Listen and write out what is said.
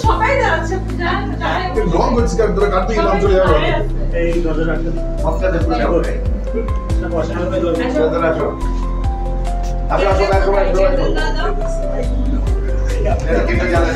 সবাই দাঁড়াচ্ছে পূজা রং করছিস কেন তোরা কাট থেকে নাম চলে যাবে এই নজর রাখতে আপনাদের পুজো হবে আপনারা আসো আপনারা সবাই সবাই এটা কিন্তু জানা